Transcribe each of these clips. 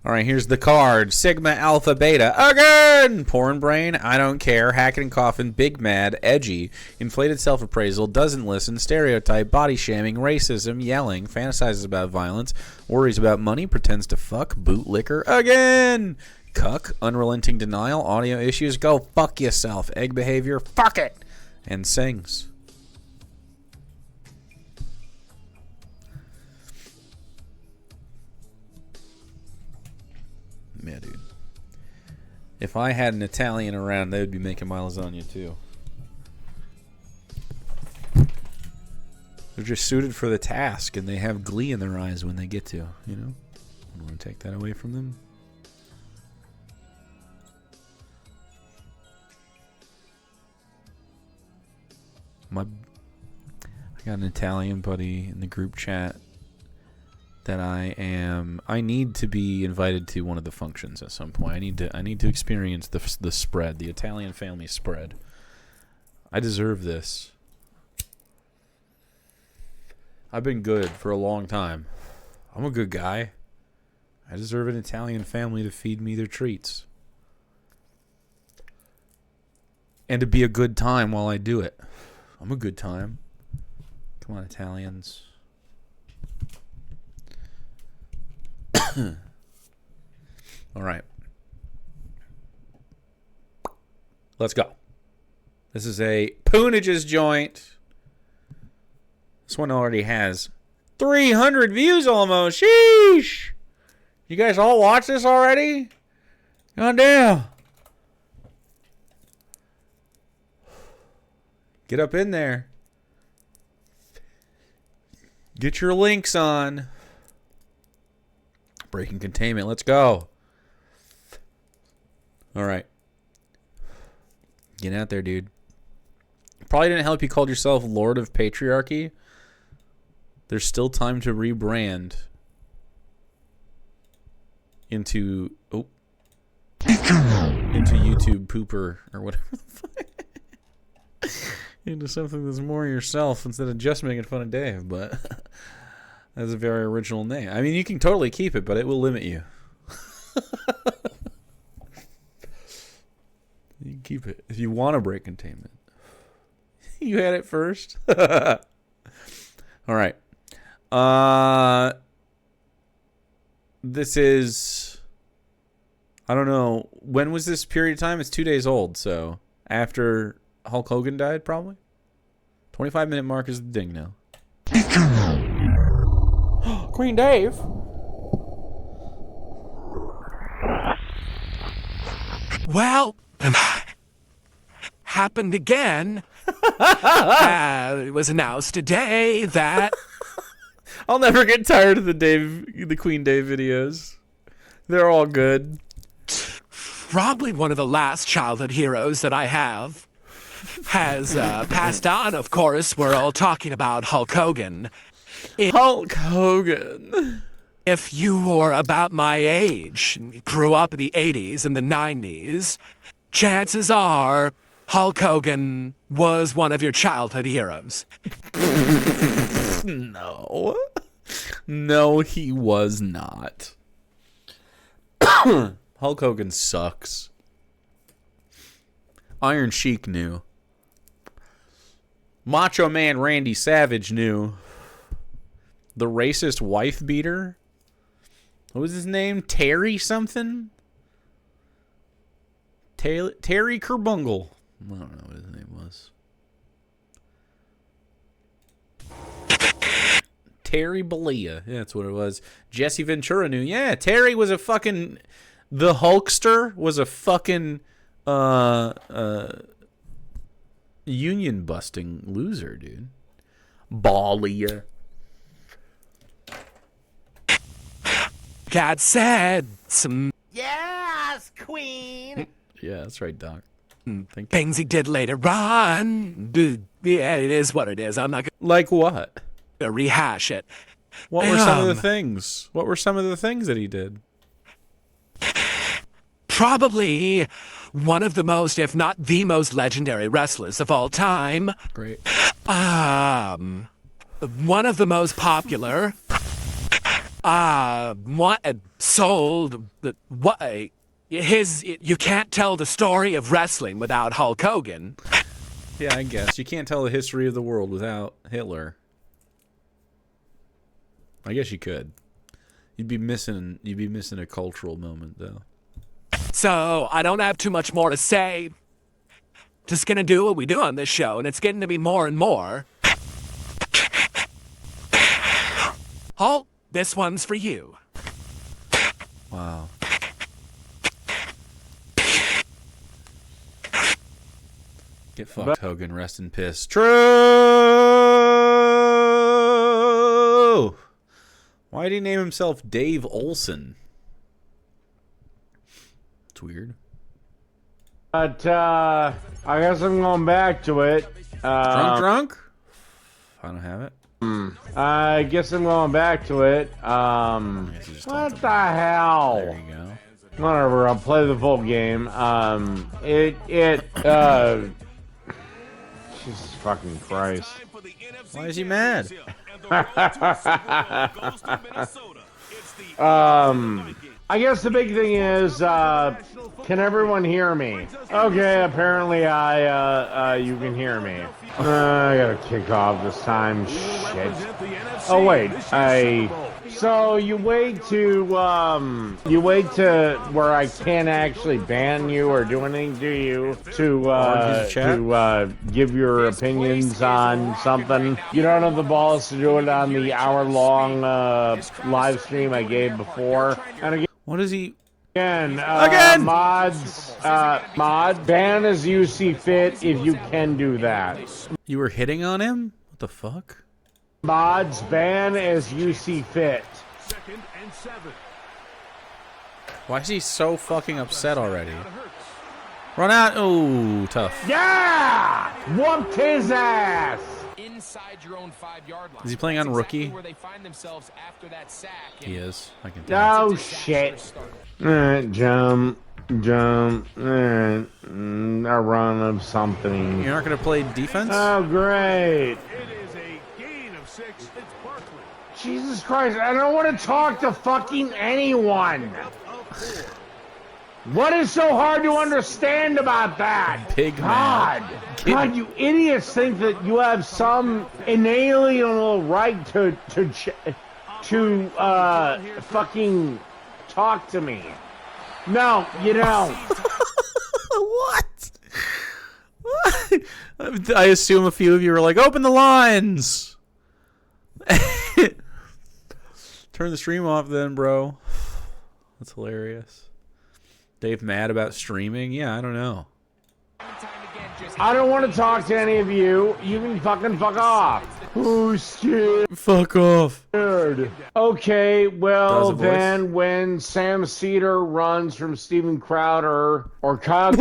All right, here's the card. Sigma, Alpha, Beta. Again! Porn brain, I don't care. Hacking and coughing, big mad, edgy. Inflated self-appraisal, doesn't listen. Stereotype, body shaming, racism, yelling. Fantasizes about violence. Worries about money, pretends to fuck. Bootlicker. Again! Cuck, unrelenting denial. Audio issues, go fuck yourself. Egg behavior, fuck it! And sings. Yeah, dude. If I had an Italian around, they would be making my lasagna too. They're just suited for the task, and they have glee in their eyes when they get to, you know? I don't want to take that away from them. I got an Italian buddy in the group chat that I need to be invited to one of the functions at some point. I need to experience the spread, the Italian family spread. I deserve this. I've been good for a long time. I'm a good guy. I deserve an Italian family to feed me their treats. And to be a good time while I do it. I'm a good time. Come on, Italians. All right. Let's go. This is a Poonage's joint. This one already has 300 views almost. Sheesh. You guys all watch this already? God damn. Get up in there. Get your links on. Breaking containment. Let's go. All right. Get out there, dude. Probably didn't help you called yourself Lord of Patriarchy. There's still time to rebrand into YouTube pooper or whatever the fuck. Into something that's more yourself instead of just making fun of Dave, but that's a very original name. I mean, you can totally keep it, but it will limit you. You can keep it if you want to break containment. You had it first. All right. This is, I don't know, when was this period of time? It's 2 days old, so after Hulk Hogan died, probably. 25-minute mark is the ding now. Queen Dave. Well, happened again. It was announced today that I'll never get tired of the Queen Dave videos. They're all good. probably one of the last childhood heroes that I have has passed on. Of course, we're all talking about Hulk Hogan. Hulk Hogan. If you were about my age, grew up in the 80s and the 90s, chances are Hulk Hogan was one of your childhood heroes. No. No, he was not. Hulk Hogan sucks. Iron Sheik knew. Macho Man Randy Savage knew. The racist wife beater? What was his name? Terry something? Terry Kerbungle. I don't know what his name was. Terry Bollea. Yeah, that's what it was. Jesse Ventura knew. Yeah, Terry was a fucking... The Hulkster was a fucking union-busting loser, dude. Bollea. God said some... Yes, Queen! Yeah, that's right, Doc. things he did later on. Yeah, it is what it is. I'm not going Like what? to rehash it. What were some of the things? What were some of the things that he did? Probably one of the most, if not the most legendary wrestlers of all time. Great. One of the most popular. What sold the what? You can't tell the story of wrestling without Hulk Hogan. Yeah, I guess you can't tell the history of the world without Hitler. I guess you could. You'd be missing a cultural moment though. So I don't have too much more to say. Just gonna do what we do on this show, and it's getting to be more and more. Hulk, this one's for you. Wow. Get fucked, Hogan. Rest in piss. True. Why did he name himself Dave Olson? It's weird. But I guess I'm going back to it. Drunk? I don't have it. I guess I'm going back to it. What the hell? There you go. Whatever, I'll play the full game. Jesus fucking Christ. Why is he mad? I guess the big thing is, can everyone hear me? Okay, apparently you can hear me. I gotta kick off this time. Shit. Oh wait, so you wait to where I can't actually ban you or do anything to you to give your opinions on something. You don't have the balls to do it on the hour-long live stream I gave before. And again, What is he? Again, Mods, mod, ban as you see fit if you can do that. You were hitting on him? What the fuck? Mods, ban as you see fit. Why is he so fucking upset already? Run out! Ooh, tough. Yeah! Whooped his ass! Inside your own 5-yard line. Is he playing on rookie? Where they find themselves after that sack. He is. I can tell. Oh shit. Alright, jump. A run of something. You're not gonna play defense? Oh, great. It is a gain of 6. It's Barkley. Jesus Christ, I don't want to talk to fucking anyone. What is so hard to understand about that? Big God. man. God, you idiots think that you have some inalienable right to fucking talk to me. No, you don't. What? I assume a few of you were like, open the lines! Turn the stream off then, bro. That's hilarious. Dave mad about streaming? Yeah, I don't know. I don't want to talk to any of you. You can fucking fuck off. Who's scared? Fuck off. Okay, well Does a voice? then when Sam Cedar runs from Steven Crowder or Kyle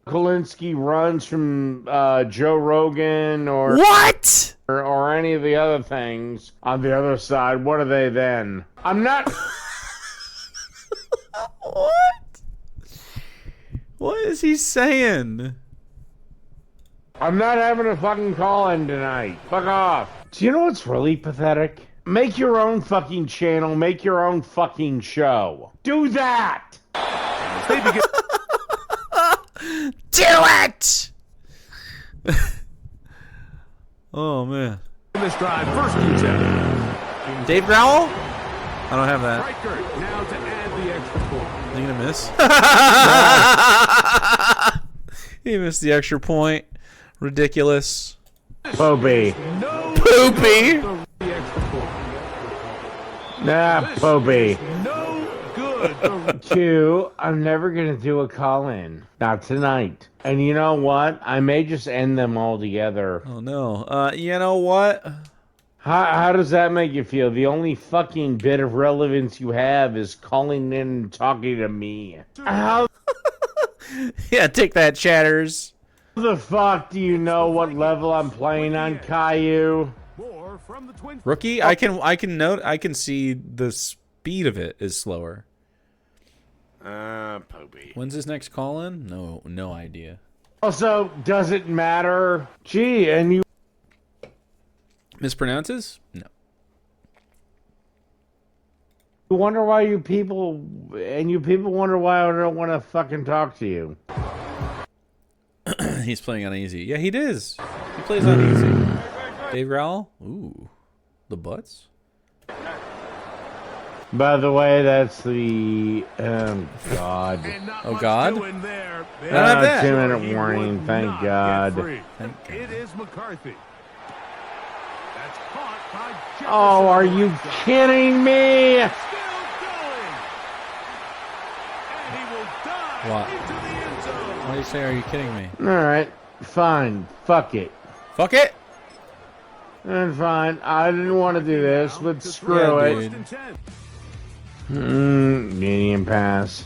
Kalinske runs from Joe Rogan or What? or any of the other things on the other side, what are they then? I'm not. What? What is he saying? I'm not having a fucking call-in tonight. Fuck off. Do you know what's really pathetic? Make your own fucking channel. Make your own fucking show. Do that. Do it! Oh, man. This drive, first and 10. Dave Growl? I don't have that. Riker now to add the extra point. Is he gonna miss? He missed the extra point. Ridiculous. Poopy. No. Poopy. The extra point. Nah, Poopy. No good. Q, I'm never gonna do a call-in. Not tonight. And you know what? I may just end them all together. Oh no. You know what? How does that make you feel? The only fucking bit of relevance you have is calling in and talking to me. How Yeah, take that, chatters. the fuck do you know what level I'm playing on, Caillou? More from the Twins. Rookie, I can see the speed of it is slower. Poopy. When's his next call in? No idea. Also, does it matter? Gee, and you Mispronounces? No. wonder why you people wonder why I don't want to fucking talk to you. He's playing on easy. Yeah, he does. He plays on easy. Dave Growl? Ooh. The butts? By the way, that's the God. And not Oh, much God? doing there. Not that. 2-minute warning, thank Not God. get free. Thank God. It is McCarthy. That's caught by Jefferson. Oh, are you kidding me? Still going. And he will dive What? into the end zone. Why do you say, are you kidding me? Alright, fine. Fuck it. Fuck it! And fine. I didn't want to do this, but screw Yeah, it. dude. First and 10. Medium pass.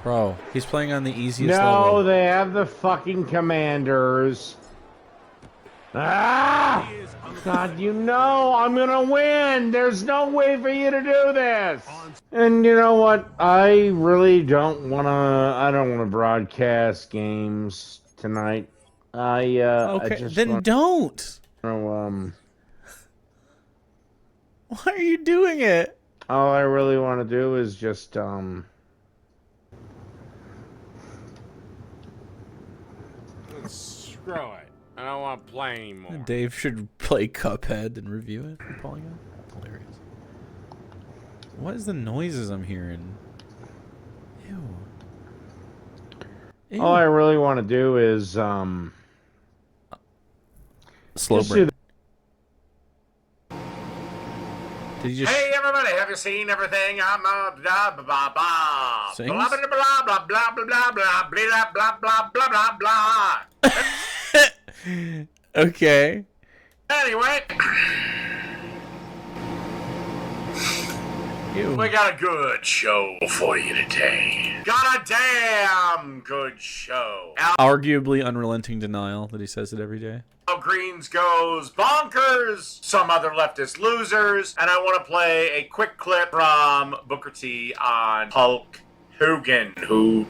Bro, he's playing on the easiest No, level. they have the fucking Commanders. Ah! He is on the God, you know I'm gonna win. There's no way for you to do this. And you know what? I really don't wanna. I don't wanna broadcast games tonight. I Okay, just then don't! wanna, Why are you doing it? all I really want to do is just screw it. I don't want to play anymore. Dave should play Cuphead and review it for Polygon. Hilarious. What is the noises I'm hearing? Ew. Ew. All I really want to do is Slow just burn. do Did you just... Hey everybody, have you seen everything? I'm blah blah blah blah Sings? blah blah blah blah blah blah blah blah blah blah blah blah blah blah. Okay. Anyway, Ew. we got a good show for you today. Got a damn good show. Arguably unrelenting denial that he says it every day. Al Greens goes bonkers. Some other leftist losers, and I want to play a quick clip from Booker T on Hulk Hogan, who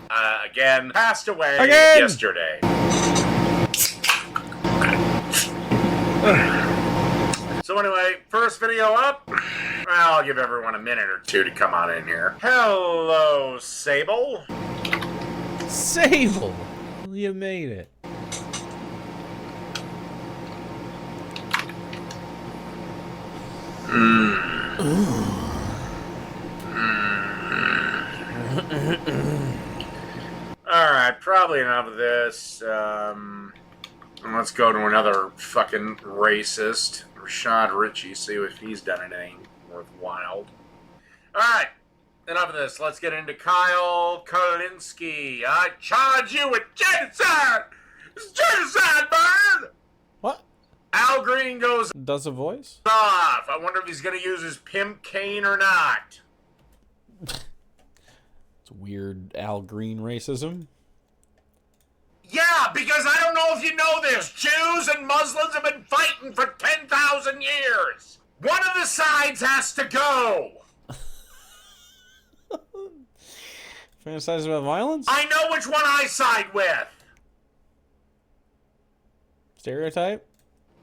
again passed away yesterday. So anyway, first video up. I'll give everyone a minute or two to come on in here. Hello, Sable. Sable! You made it. Alright, probably enough of this. Let's go to another fucking racist. Rashad Ritchie, see if he's done anything worthwhile. Alright, enough of this. Let's get into Kyle Kolinsky. I charge you with genocide! It's genocide, man! What? Al Green goes Does a voice? off. I wonder if he's going to use his pimp cane or not. It's weird Al Green racism. Yeah, because I don't know if you know this. Jews and Muslims have been fighting for 10,000 years. One of the sides has to go. Fantasize about violence? I know which one I side with. Stereotype?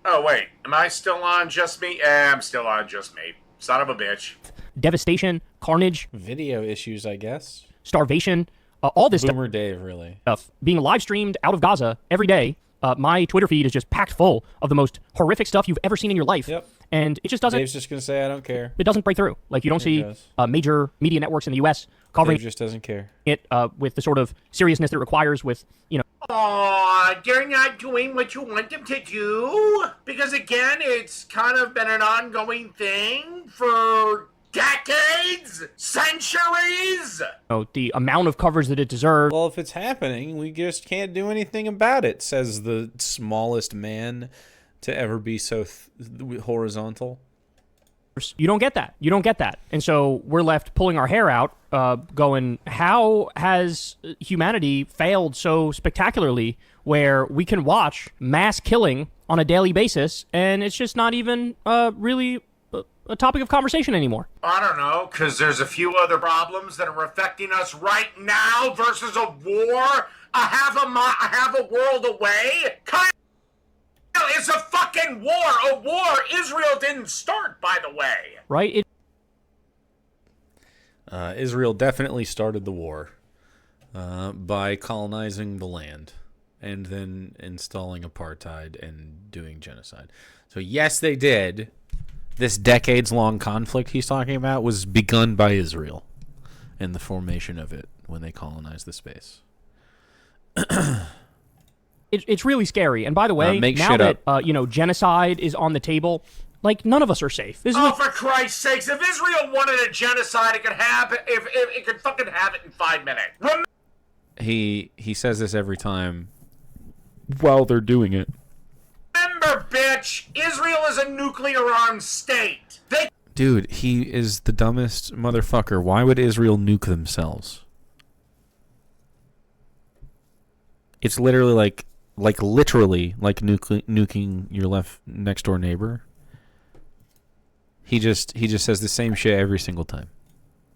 Oh, wait. Am I still on just me? I'm still on just me. Son of a bitch. Devastation, carnage, Video issues, I guess. starvation, all this Boomer Dave, really. stuff being live streamed out of Gaza every day. My Twitter feed is just packed full of the most horrific stuff you've ever seen in your life. Yep. And it just doesn't. Dave's just going to say, I don't care. It doesn't break through. Like, you don't see does. major media networks in the U.S. covering Dave just doesn't care. it with the sort of seriousness that it requires with, you know, Aw, they're not doing what you want them to do? Because again, it's kind of been an ongoing thing for decades, centuries. the amount of coverage that it deserves. Well, if it's happening, we just can't do anything about it, says the smallest man to ever be so horizontal. You don't get that. You don't get that. And so we're left pulling our hair out, going, how has humanity failed so spectacularly where we can watch mass killing on a daily basis and it's just not even really a topic of conversation anymore? I don't know, because there's a few other problems that are affecting us right now versus a war a half a world away. Kyle, it's a fucking war. A war Israel didn't start, by the way. Right? Israel definitely started the war by colonizing the land and then installing apartheid and doing genocide. So yes, they did. This decades-long conflict he's talking about was begun by Israel and the formation of it when they colonized the space. It's really scary. And by the way, make now shit that up. genocide is on the table, like none of us are safe. This is Oh, for Christ's sakes! If Israel wanted a genocide, it could happen. If it could fucking have it in 5 minutes. He says this every time while they're doing it. Remember, bitch, Israel is a nuclear-armed state. Dude, he is the dumbest motherfucker. Why would Israel nuke themselves? It's literally like literally like nuking your next door neighbor. He just says the same shit every single time.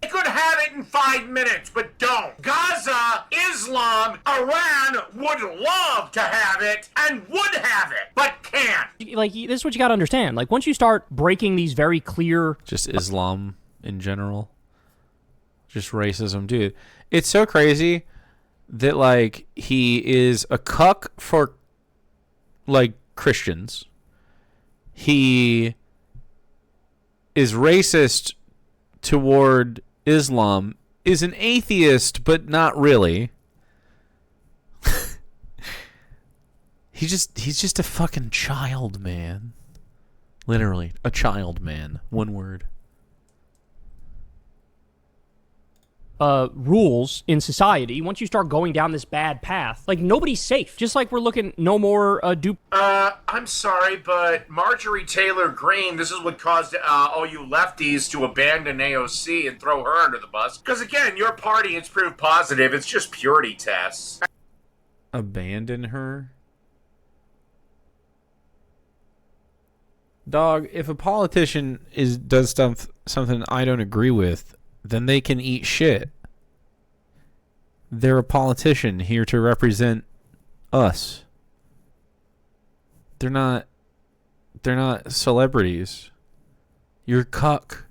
They could have it in 5 minutes, but don't. Gaza, Islam, Iran would love to have it and would have it, but can't. like this is what you got to understand. Like once you start breaking these very clear, Just Islam in general. Just racism, dude. It's so crazy that like he is a cuck for like Christians. He is racist toward Islam, is an atheist, but not really. He's just a fucking child, man. Literally, a child, man. One word. rules in society, once you start going down this bad path, like nobody's safe. Just like we're looking no more I'm sorry, but Marjorie Taylor Greene, this is what caused all you lefties to abandon AOC and throw her under the bus. Because again, your party has proved positive. It's just purity tests. Abandon her? Dog, if a politician does something I don't agree with, then they can eat shit. They're a politician here to represent us. They're not celebrities. You're a cuck.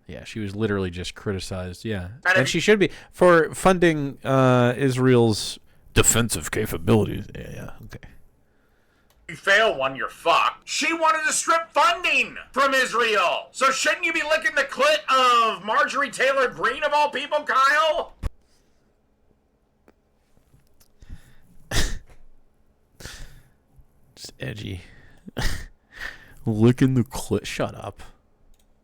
Yeah, she was literally just criticized. Yeah, and she should be for funding Israel's defensive capabilities. Yeah, okay. You fail one, you're fucked. She wanted to strip funding from Israel. So shouldn't you be licking the clit of Marjorie Taylor Greene of all people, Kyle? Just edgy. Licking the clit. Shut up.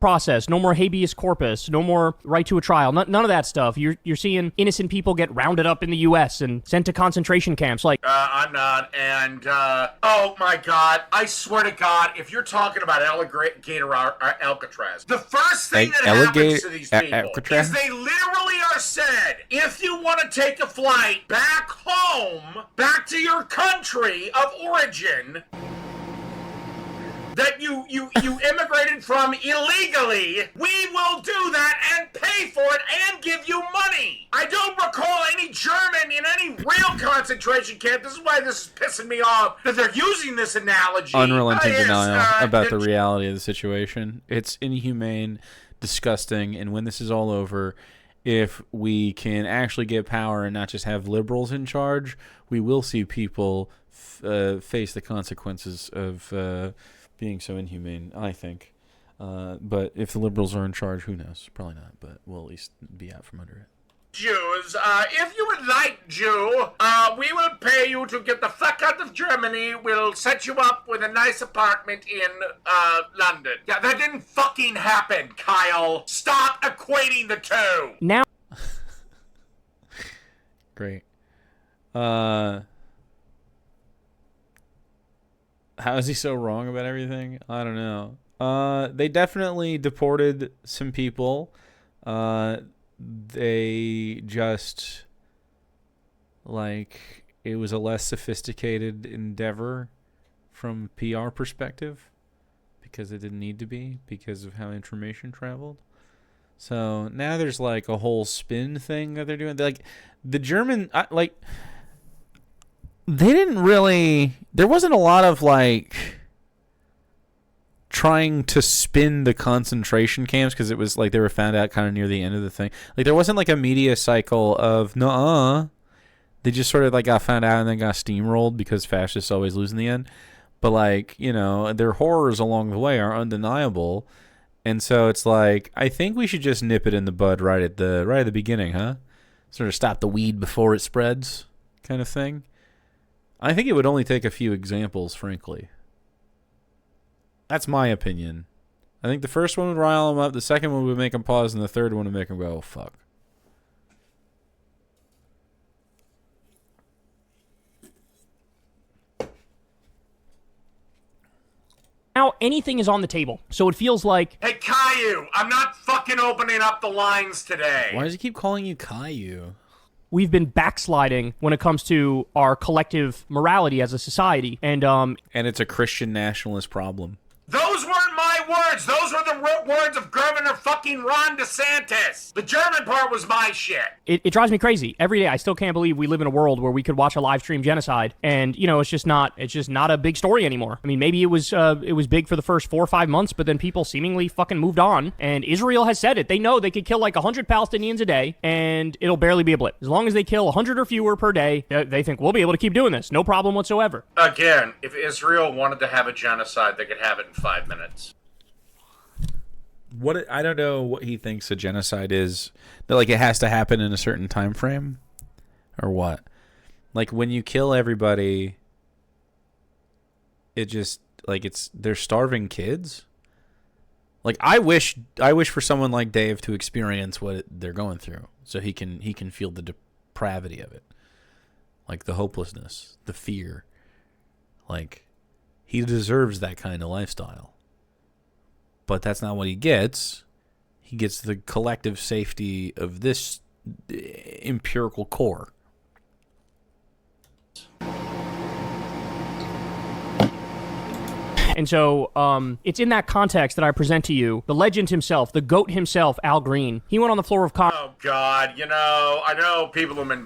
process, no more habeas corpus, no more right to a trial, none of that stuff. You're seeing innocent people get rounded up in the U.S. and sent to concentration camps. Like, I'm not, and oh my God, I swear to God, if you're talking about alligator Alcatraz, the first thing that happens to these people is they literally are said, if you want to take a flight back home, back to your country of origin, that you immigrated from illegally, we will do that and pay for it and give you money. I don't recall any German in any real concentration camp. This is why this is pissing me off, that they're using this analogy. Unrelenting denial about the reality of the situation. It's inhumane, disgusting, and when this is all over, if we can actually get power and not just have liberals in charge, we will see people face the consequences of being so inhumane, I think. But if the liberals are in charge, who knows? Probably not, but we'll at least be out from under it. Jews, if you would like Jew, we will pay you to get the fuck out of Germany. We'll set you up with a nice apartment in London. Yeah, that didn't fucking happen, Kyle. Stop equating the two. Now. Great. How is he so wrong about everything? I don't know. They definitely deported some people. They just, like, it was a less sophisticated endeavor from a PR perspective because it didn't need to be because of how information traveled. So now there's like a whole spin thing that they're doing. They're like the German, they didn't really, there wasn't a lot of like trying to spin the concentration camps because it was like they were found out kind of near the end of the thing. Like there wasn't like a media cycle of nuh-uh. They just sort of like got found out and then got steamrolled because fascists always lose in the end. But like, you know, their horrors along the way are undeniable. And so it's like, I think we should just nip it in the bud right at the beginning, huh? Sort of stop the weed before it spreads kind of thing. I think it would only take a few examples, frankly. That's my opinion. I think the first one would rile them up, the second one would make them pause, and the third one would make them go, oh, fuck. Now anything is on the table, so it feels like... Hey, Caillou, I'm not fucking opening up the lines today. Why does he keep calling you Caillou? We've been backsliding when it comes to our collective morality as a society, and it's a Christian nationalist problem. Those weren't my words. Those were the words of Governor fucking Ron DeSantis. The German part was my shit. It drives me crazy every day. I still can't believe we live in a world where we could watch a live stream genocide, and you know, it's just not a big story anymore. I mean, maybe it was big for the first 4 or 5 months, but then people seemingly fucking moved on. And Israel has said it. They know they could kill like 100 Palestinians a day, and it'll barely be a blip. As long as they kill 100 or fewer per day, they think we'll be able to keep doing this, no problem whatsoever. Again, if Israel wanted to have a genocide, they could have it in 5 minutes. I don't know what he thinks a genocide is. That like it has to happen in a certain time frame, or what? Like when you kill everybody, it just like they're starving kids. Like I wish for someone like Dave to experience what they're going through, so he can feel the depravity of it, like the hopelessness, the fear. Like he deserves that kind of lifestyle. But that's not what he gets. He gets the collective safety of this empirical core. And so it's in that context that I present to you the legend himself, the GOAT himself, Al Green. He went on the floor of Congress. Oh, God. You know, I know people have been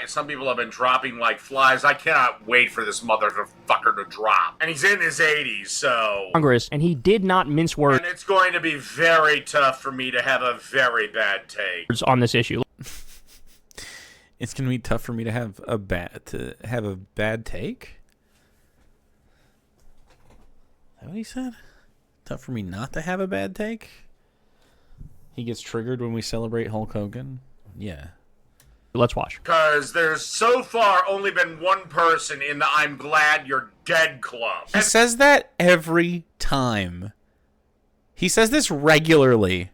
some people have been dropping like flies. I cannot wait for this motherfucker to drop. And he's in his 80s, so... Congress, and he did not mince words. And it's going to be very tough for me to have a very bad take on this issue. It's going to be tough for me to have a bad take? Is that what he said? Tough for me not to have a bad take? He gets triggered when we celebrate Hulk Hogan? Yeah. Let's watch. Because there's so far only been one person in the I'm glad you're dead club. He says that every time. He says this regularly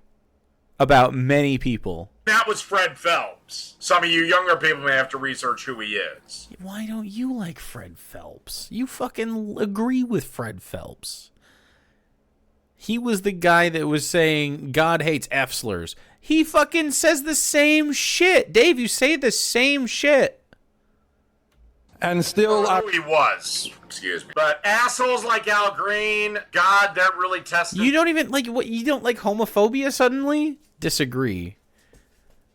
about many people. That was Fred Phelps. Some of you younger people may have to research who he is. Why don't you like Fred Phelps? You fucking agree with Fred Phelps. He was the guy that was saying God hates F slurs. He fucking says the same shit. Dave, you say the same shit. And still... who he was. Excuse me. But assholes like Al Green, God, that really tested... You don't even like... What? You don't like homophobia suddenly? Disagree.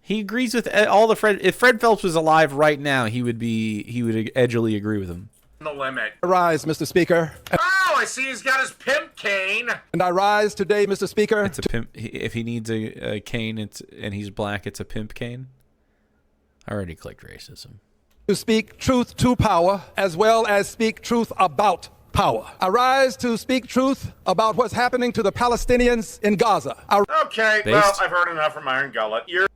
He agrees with all the Fred... If Fred Phelps was alive right now, he would edgily agree with him. The limit. Rise, Mr. Speaker. Oh, I see he's got his pimp cane. And I rise today, Mr. Speaker. It's a pimp. If he needs a cane, and he's black, it's a pimp cane. I already clicked racism. To speak truth to power, as well as speak truth about power. I rise to speak truth about what's happening to the Palestinians in Gaza. Okay, well, I've heard enough from Iron Gullet. You're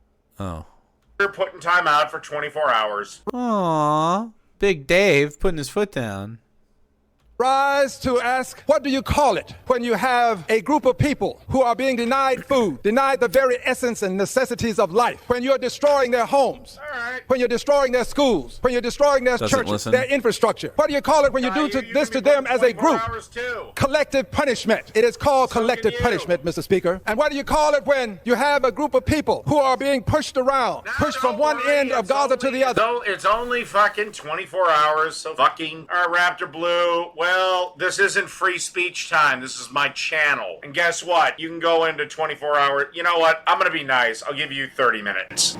putting time out for 24 hours. Aww. Big Dave putting his foot down. Rise to ask, what do you call it when you have a group of people who are being denied food, denied the very essence and necessities of life, when you're destroying their homes, when you're destroying their schools, when you're destroying their churches, their infrastructure? What do you call it when you do this to them as a group? Collective punishment. It is called collective punishment, Mr. Speaker. And what do you call it when you have a group of people who are being pushed around, pushed from one end of Gaza to the other? It's only fucking 24 hours, so fucking Raptor Blue. Well, this isn't free speech time. This is my channel. And guess what? You can go into 24 hours. You know what? I'm going to be nice. I'll give you 30 minutes.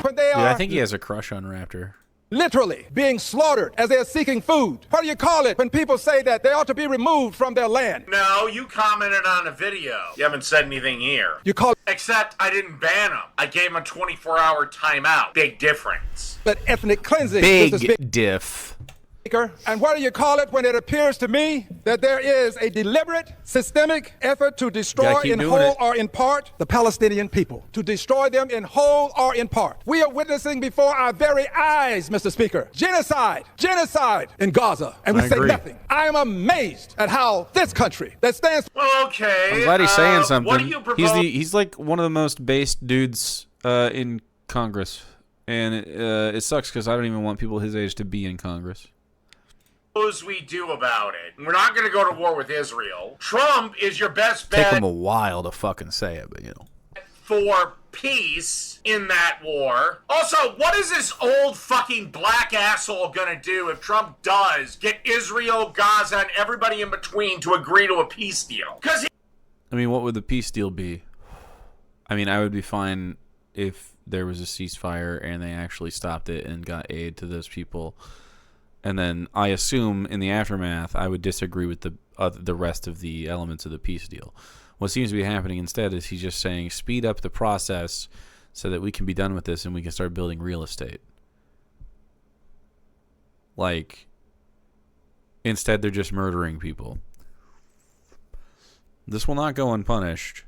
When they are... Dude, I think he has a crush on Raptor. literally being slaughtered as they are seeking food. What do you call it when people say that they ought to be removed from their land? No, you commented on a video. You haven't said anything here. You call Except I didn't ban him. I gave him a 24-hour timeout. Big difference. it ethnic cleansing. Big diff. And what do you call it when it appears to me that there is a deliberate, systemic effort to destroy in whole or in part the Palestinian people? To destroy them in whole or in part. We are witnessing before our very eyes, Mr. Speaker, genocide in Gaza. And we say nothing. I am amazed at how this country that stands... Well, okay. I'm glad he's saying something. What do you propose? He's like one of the most based dudes in Congress. And it sucks because I don't even want people his age to be in Congress. We do about it. We're not going to go to war with Israel. Trump is your best bet. Take him a while to fucking say it, but you know. For peace in that war. Also, what is this old fucking black asshole going to do if Trump does get Israel, Gaza, and everybody in between to agree to a peace deal? Because I mean, what would the peace deal be? I mean, I would be fine if there was a ceasefire and they actually stopped it and got aid to those people. And then I assume in the aftermath, I would disagree with the rest of the elements of the peace deal. What seems to be happening instead is he's just saying speed up the process so that we can be done with this and we can start building real estate. Like, instead they're just murdering people. This will not go unpunished,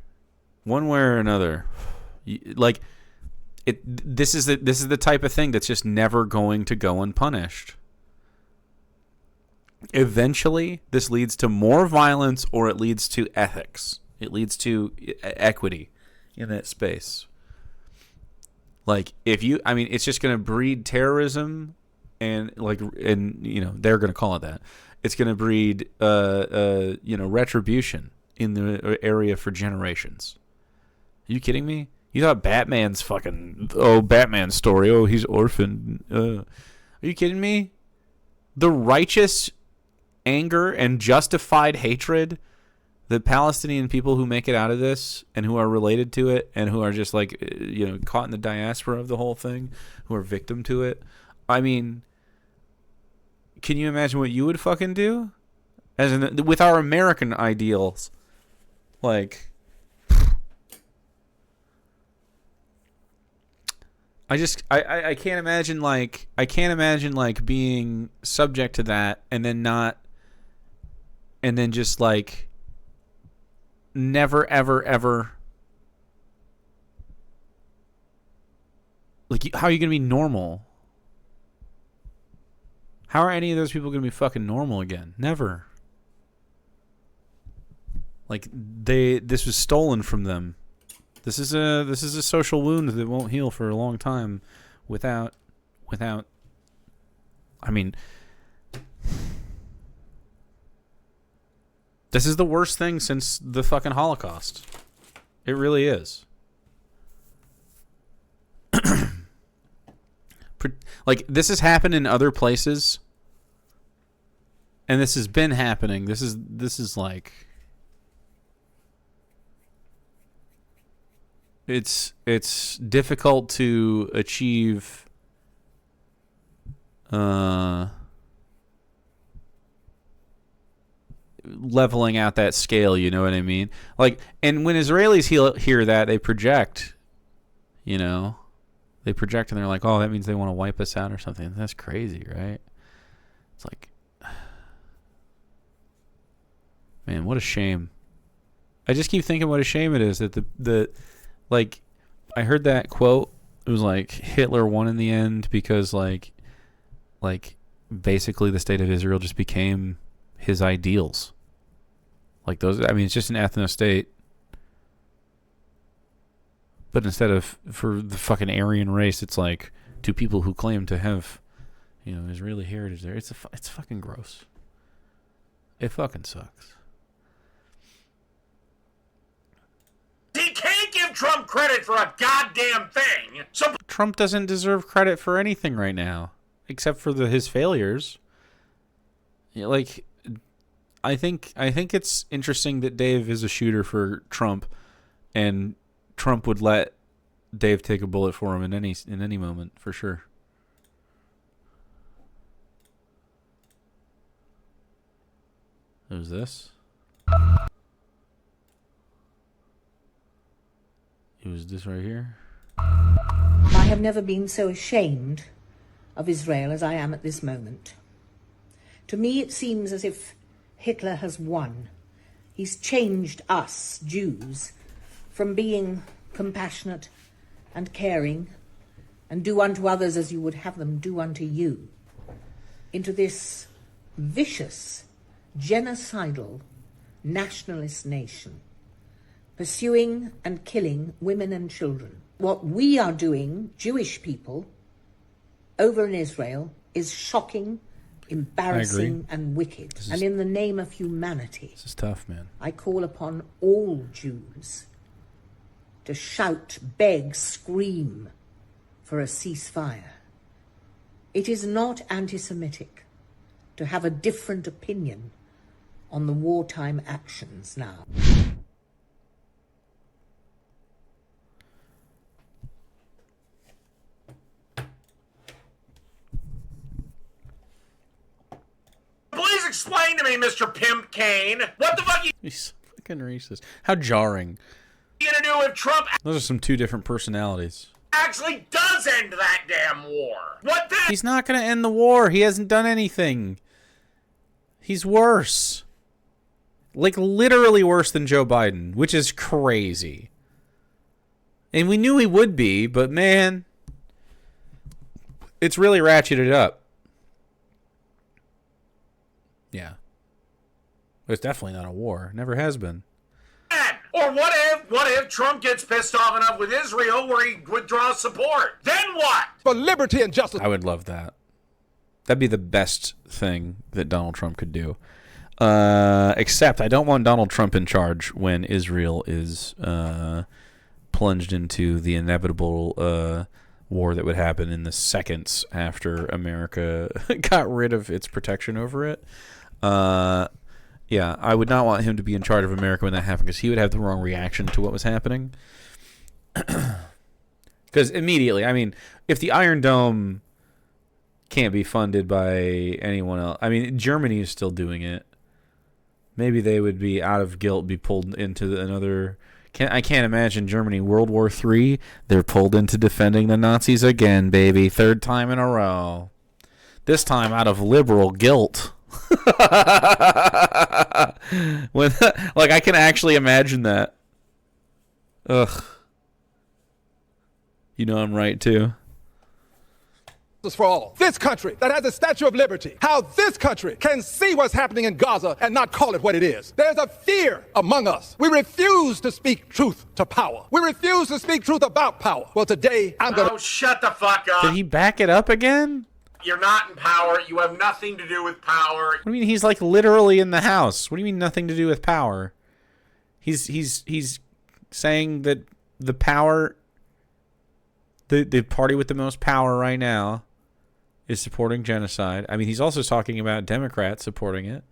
one way or another. Like, this is the type of thing that's just never going to go unpunished. Eventually, this leads to more violence, or it leads to ethics. It leads to equity in that space. Like, it's just going to breed terrorism, and you know, they're going to call it that. It's going to breed, retribution in the area for generations. Are you kidding me? You thought Batman's Batman's story. Oh, he's orphaned. Are you kidding me? The righteous anger and justified hatred the Palestinian people who make it out of this and who are related to it and who are just caught in the diaspora of the whole thing, who are victim to it. I mean, can you imagine what you would fucking do with our American ideals? Like, I can't imagine being subject to that and then just never ever how are you gonna be normal? How are any of those people gonna be fucking normal again? Never. This was stolen from them. This is a social wound that won't heal for a long time without I mean, this is the worst thing since the fucking Holocaust. It really is. This has happened in other places, and this has been happening. This is like, it's difficult to achieve leveling out that scale, you know what I mean? And when Israelis hear that, they project, they project and they're like, oh, that means they want to wipe us out or something. That's crazy, right? It's like, man, what a shame. I just keep thinking what a shame it is that I heard that quote. It was like Hitler won in the end because basically the state of Israel just became his ideals. It's just an ethno state. But instead of for the fucking Aryan race, it's like two people who claim to have, Israeli heritage there. It's fucking gross. It fucking sucks. He can't give Trump credit for a goddamn thing. So Trump doesn't deserve credit for anything right now, except for his failures. I think it's interesting that Dave is a shooter for Trump, and Trump would let Dave take a bullet for him in any moment, for sure. Who's this? Who's this right here? I have never been so ashamed of Israel as I am at this moment. To me, it seems as if Hitler has won. He's changed us, Jews, from being compassionate and caring and do unto others as you would have them do unto you, into this vicious, genocidal, nationalist nation, pursuing and killing women and children. What we are doing, Jewish people, over in Israel, is shocking, embarrassing, and wicked. And in the name of humanity, this is tough, man. I call upon all Jews to shout, beg, scream for a ceasefire. It is not anti-Semitic to have a different opinion on the wartime actions now. Please explain to me, Mr. Pimp Kane, what the fuck He's fucking racist. How jarring. you gonna do if Trump Those are some two different personalities. actually does end that damn war? What then? He's not going to end the war. He hasn't done anything. He's worse. Like, literally worse than Joe Biden, which is crazy. And we knew he would be, but man, it's really ratcheted up. Yeah. It's definitely not a war. Never has been. Or what if Trump gets pissed off enough with Israel where he withdraws support? Then what? For liberty and justice. I would love that. That'd be the best thing that Donald Trump could do. Except I don't want Donald Trump in charge when Israel is plunged into the inevitable war that would happen in the seconds after America got rid of its protection over it. Yeah, I would not want him to be in charge of America when that happened because he would have the wrong reaction to what was happening. Because immediately, I mean, if the Iron Dome can't be funded by anyone else, I mean, Germany is still doing it. Maybe they would be out of guilt, be pulled into another. I can't imagine Germany World War III. They're pulled into defending the Nazis again, baby, third time in a row. This time out of liberal guilt. When, like, I can actually imagine that. Ugh. You know I'm right too. For all. This country that has a Statue of Liberty, how this country can see what's happening in Gaza and not call it what it is. There's a fear among us. We refuse to speak truth to power. We refuse to speak truth about power. Well, today I'm going to... Oh, shut the fuck up. Did he back it up again? You're not in power. You have nothing to do with power. What do you mean he's like literally in the house? What do you mean nothing to do with power? He's saying that the power, the party with the most power right now is supporting genocide. I mean, he's also talking about Democrats supporting it.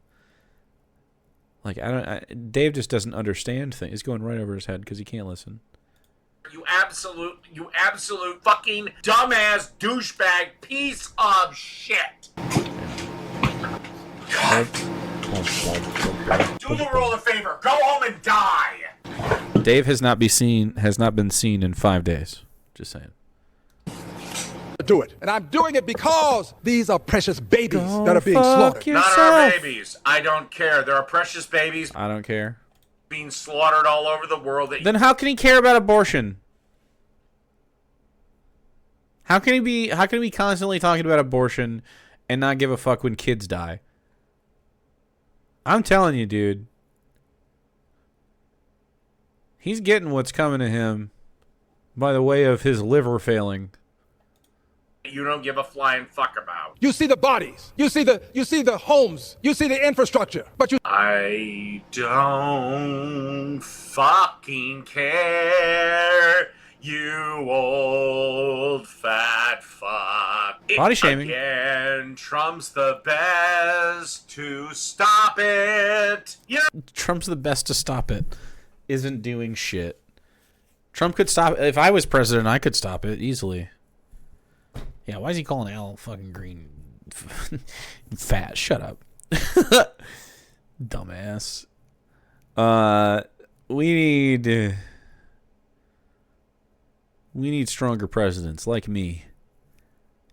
Like, Dave just doesn't understand things. He's going right over his head because he can't listen. You absolute fucking dumbass douchebag piece of shit. God. Do the world a favor. Go home and die. Dave has not been seen in 5 days. Just saying. Do it. And I'm doing it because these are precious babies that are being slaughtered. Not our babies. I don't care. There are precious babies I don't care. being slaughtered all over the world. Then how can he care about abortion? How can he be constantly talking about abortion and not give a fuck when kids die? I'm telling you, dude. He's getting what's coming to him by the way of his liver failing. You don't give a flying fuck about. You see the bodies. You see the homes. You see the infrastructure. But I don't fucking care. You old fat fuck. Body shaming. Again, Trump's the best to stop it. Yeah. Trump's the best to stop it. Isn't doing shit. Trump could stop it. If I was president, I could stop it easily. Yeah, why is he calling Al fucking Green fat? Shut up. Dumbass. We need stronger presidents like me.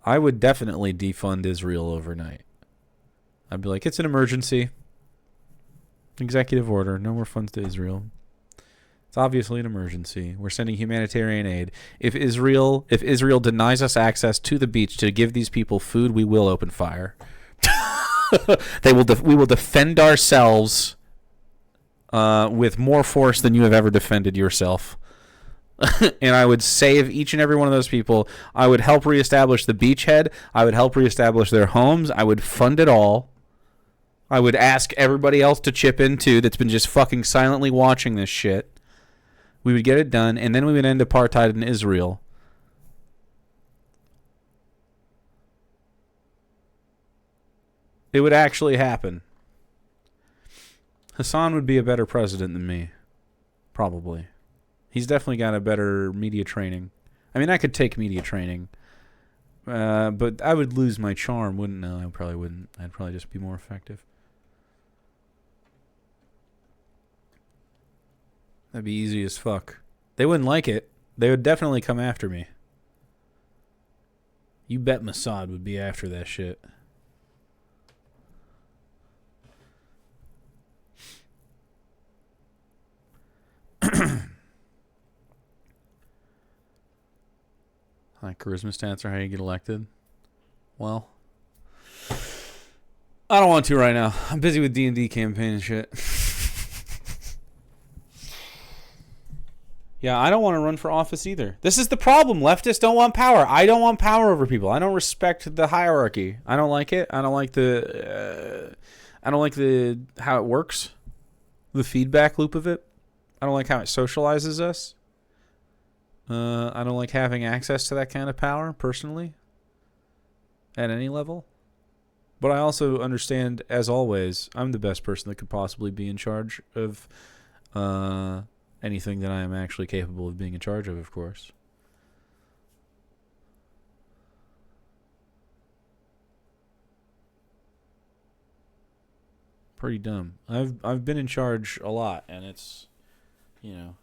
I would definitely defund Israel overnight. I'd be like, it's an emergency. Executive order. No more funds to Israel. It's obviously an emergency. We're sending humanitarian aid. If Israel denies us access to the beach to give these people food, we will open fire. We will defend ourselves with more force than you have ever defended yourself. And I would save each and every one of those people. I would help reestablish the beachhead. I would help reestablish their homes. I would fund it all. I would ask everybody else to chip in too that's been just fucking silently watching this shit. We would get it done, and then we would end apartheid in Israel. It would actually happen. Hassan would be a better president than me. Probably. He's definitely got a better media training. I mean, I could take media training. But I would lose my charm, wouldn't I? I probably wouldn't. I'd probably just be more effective. That'd be easy as fuck. They wouldn't like it. They would definitely come after me. You bet Mossad would be after that shit. Hi, charisma stats are how you get elected. Well, I don't want to right now. I'm busy with D&D campaign and shit. Yeah, I don't want to run for office either. This is the problem. Leftists don't want power. I don't want power over people. I don't respect the hierarchy. I don't like it. I don't like the how it works. The feedback loop of it. I don't like how it socializes us. I don't like having access to that kind of power, personally, at any level. But I also understand, as always, I'm the best person that could possibly be in charge of anything that I am actually capable of being in charge of course. Pretty dumb. I've been in charge a lot, and it's, you know,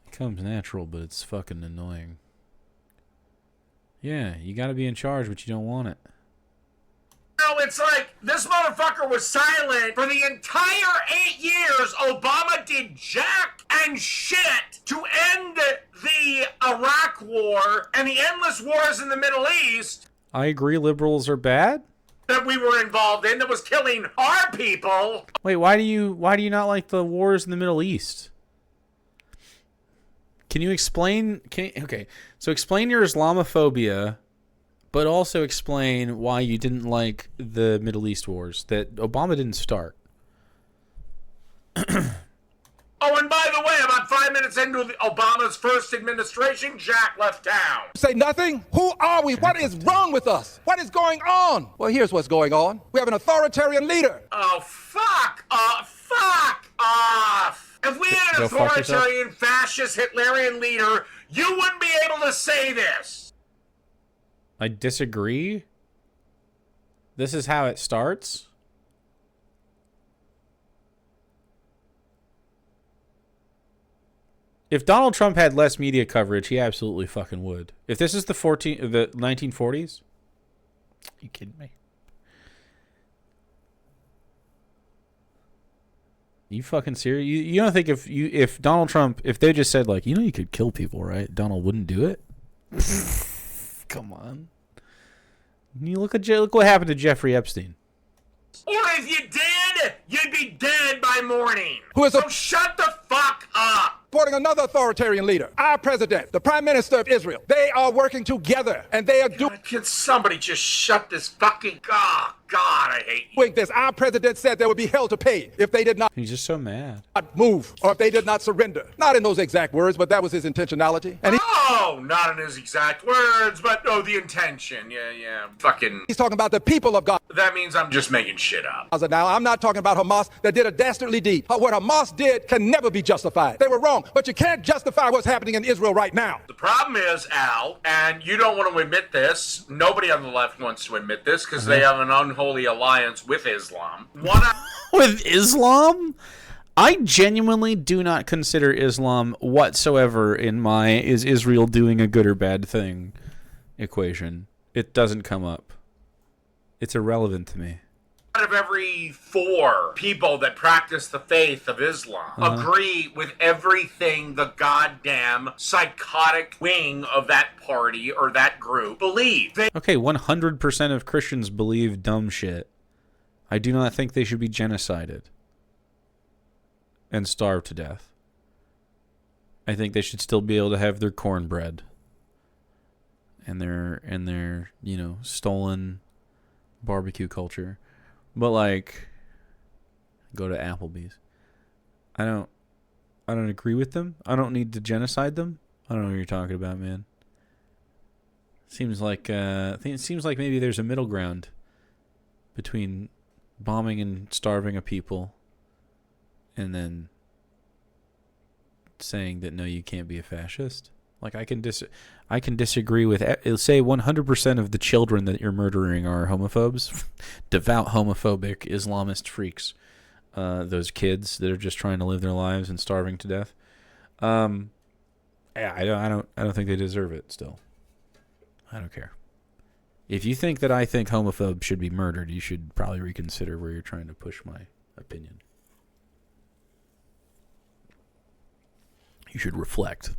it comes natural, but it's fucking annoying. Yeah, you gotta be in charge, but you don't want it. No, it's like this motherfucker was silent for the entire 8 years. Obama did jack and shit to end the Iraq war and the endless wars in the Middle East. I agree liberals are bad. That we were involved in that was killing our people. Wait, why do you not like the wars in the Middle East? Can you explain? Okay, so explain your Islamophobia, but also explain why you didn't like the Middle East wars that Obama didn't start. Oh, and by the way, about 5 minutes into Obama's first administration, Jack left town. Say nothing? Who are we? What is wrong with us? What is going on? Well, here's what's going on. We have an authoritarian leader. Oh, fuck off. If we had an authoritarian, fascist, Hitlerian leader, you wouldn't be able to say this. I disagree. This is how it starts. If Donald Trump had less media coverage, he absolutely fucking would. If this is the 1940s, are you kidding me? You fucking serious? You don't think if Donald Trump, if they just said like, you know, you could kill people, right? Donald wouldn't do it. Come on. You look what happened to Jeffrey Epstein. Or if you did, you'd be dead by morning. So shut the fuck up. Supporting another authoritarian leader, our president, the prime minister of Israel. They are working together, and they are doing. Can somebody just shut this fucking... Oh, God, I hate you. This. Our president said they would be held to pay if they did not. He's just so mad. Move, or if they did not surrender. Not in those exact words, but that was his intentionality. And not in his exact words, but the intention. Yeah. Fucking. He's talking about the people of God. That means I'm just making shit up. Now, I'm not talking about Hamas that did a dastardly deed. What Hamas did can never be be justified. They were wrong, but you can't justify what's happening in Israel right now. The problem is, Al, and you don't want to admit this, nobody on the left wants to admit this because they have an unholy alliance with Islam. With Islam? I genuinely do not consider Islam whatsoever in my is Israel doing a good or bad thing equation. It doesn't come up. It's irrelevant to me. Out of every 4 people that practice the faith of Islam agree with everything the goddamn psychotic wing of that party or that group believe. Okay, 100% of Christians believe dumb shit. I do not think they should be genocided and starved to death. I think they should still be able to have their cornbread and their stolen barbecue culture. But like, go to Applebee's. I don't agree with them. I don't need to genocide them. I don't know what you're talking about, man. Seems like maybe there's a middle ground between bombing and starving a people and then saying that no, you can't be a fascist. Like I can disagree with say 100% of the children that you're murdering are homophobes, devout homophobic Islamist freaks. Those kids that are just trying to live their lives and starving to death. Yeah, I don't think they deserve it. Still, I don't care. If you think that I think homophobes should be murdered, you should probably reconsider where you're trying to push my opinion. You should reflect.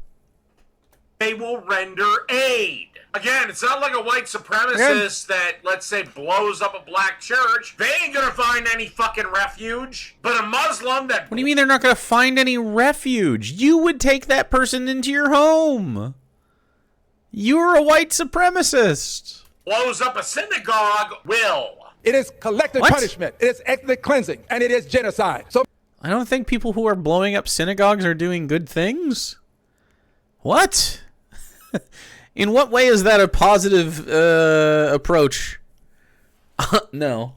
They will render aid. Again, it's not like a white supremacist that, let's say, blows up a black church. They ain't gonna find any fucking refuge. But a Muslim that... What do you mean they're not gonna find any refuge? You would take that person into your home. You're a white supremacist. Blows up a synagogue will. It is collective punishment. It is ethnic cleansing. And it is genocide. So I don't think people who are blowing up synagogues are doing good things. What? In what way is that a positive approach? No.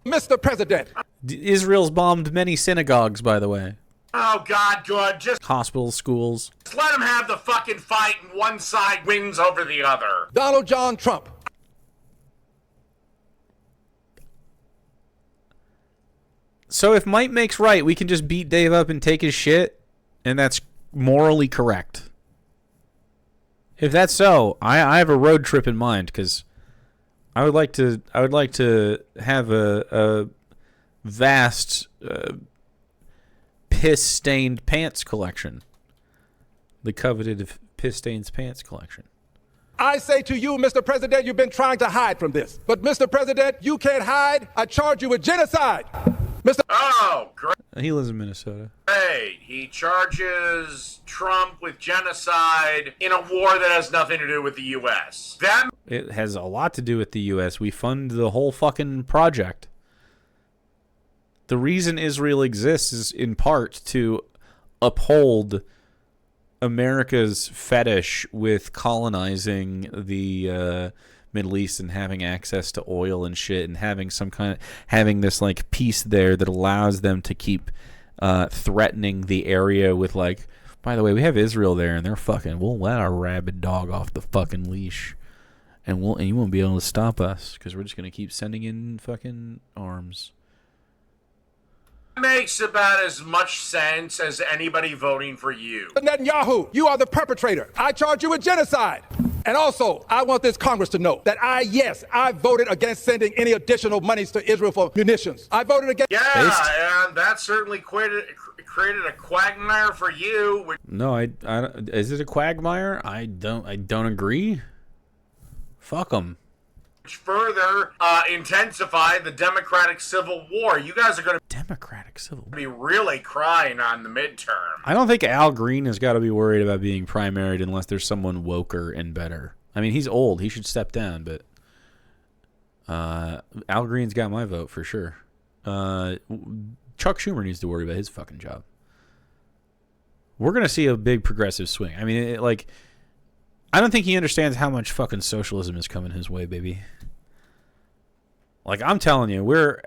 Mr. President. Israel's bombed many synagogues, by the way. Oh, God, good. Just hospitals, schools. Just let them have the fucking fight and one side wins over the other. Donald John Trump. So if might makes right, we can just beat Dave up and take his shit, and that's morally correct. If that's so, I have a road trip in mind because I would like to have a vast piss-stained pants collection. The coveted piss-stained pants collection. I say to you, Mr. President, you've been trying to hide from this. But, Mr. President, you can't hide. I charge you with genocide. Mr. Oh, great. He lives in Minnesota. Hey, he charges Trump with genocide in a war that has nothing to do with the U.S. It has a lot to do with the U.S. We fund the whole fucking project. The reason Israel exists is in part to uphold America's fetish with colonizing the Middle East and having access to oil and shit and having having this like peace there that allows them to keep threatening the area with like, by the way, we have Israel there and we'll let our rabid dog off the fucking leash and you won't be able to stop us because we're just going to keep sending in fucking arms. Makes about as much sense as anybody voting for you. Netanyahu, you are the perpetrator. I charge you with genocide. And also, I want this Congress to know that I voted against sending any additional monies to Israel for munitions. I voted against... Yeah, and that certainly created a quagmire for you. No, I is it a quagmire? I don't agree. Fuck them. Which further intensify the Democratic Civil War. You guys are going to Democratic Civil War. Be really crying on the midterm. I don't think Al Green has got to be worried about being primaried unless there's someone woker and better. I mean, he's old. He should step down, but Al Green's got my vote for sure. Chuck Schumer needs to worry about his fucking job. We're going to see a big progressive swing. I mean, I don't think he understands how much fucking socialism is coming his way, baby. Like, I'm telling you, we're